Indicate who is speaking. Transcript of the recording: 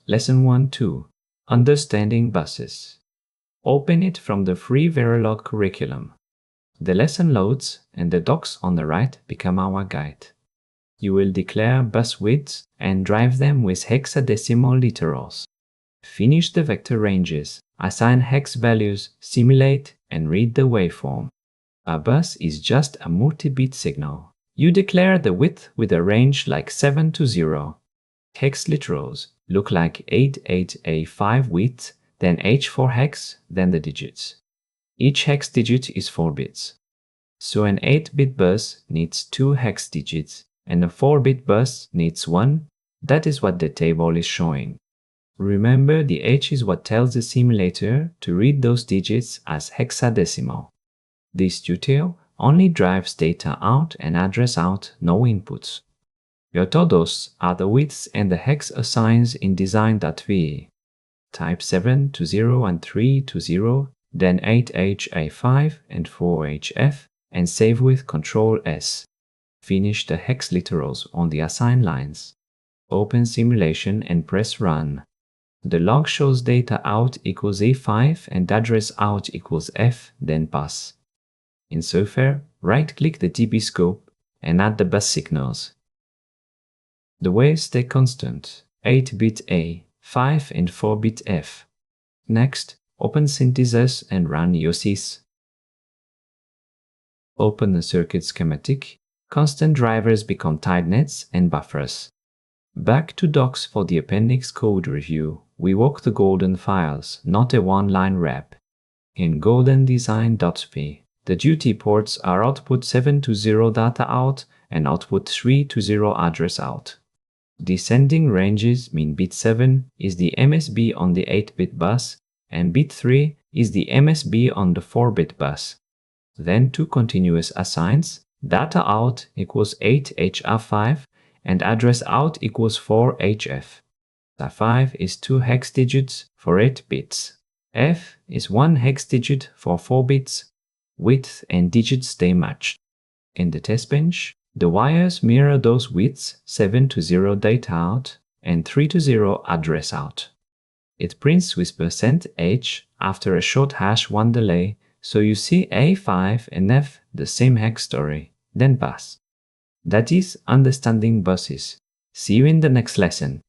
Speaker 1: Lesson 1-2, Understanding Buses. Open it from the free Verilog curriculum. The lesson loads and the docs on the right become our guide. You will declare bus widths and drive them with hexadecimal literals. Finish the vector ranges, assign hex values, simulate, and read the waveform. A bus is just a multi-bit signal. You declare the width with a range like 7 to 0. Hex literals look like 88A5 width, then H4 hex, then the digits. Each hex digit is 4 bits. So an 8-bit bus needs 2 hex digits, and a 4-bit bus needs 1. That is what the table is showing. Remember, the H is what tells the simulator to read those digits as hexadecimal. This tutorial only drives data out and address out, no inputs. Your TODOs are the widths and the hex assigns in design.ve. Type 7 to 0 and 3 to 0, then 8HA5 and 4HF, and save with Ctrl+S. Finish the hex literals on the assigned lines. Open simulation and press Run. The log shows data out equals A5 and address out equals F, then pass. In software, right-click the DB scope and add the bus signals. The waves stay constant, 8-bit A, 5 and 4-bit F. Next, open Synthesis and run Yosys. Open the circuit schematic. Constant drivers become tied nets and buffers. Back to docs for the Appendix code review. We walk the golden files, not a one-line rep. In goldendesign.p, the duty ports are output 7 to 0 data out and output 3 to 0 address out. Descending ranges mean bit 7 is the MSB on the 8-bit bus and bit 3 is the MSB on the 4-bit bus. Then two continuous assigns, data out equals 8HR5 and address out equals 4HF. A5 is 2 hex digits for 8 bits. F is 1 hex digit for 4 bits. Width and digits stay matched. In the testbench, the wires mirror those widths 7 to 0 data out and 3 to 0 address out. It prints with %H after a short #1 delay, so you see A5 and F the same hex story, then pass. That is understanding buses. See you in the next lesson.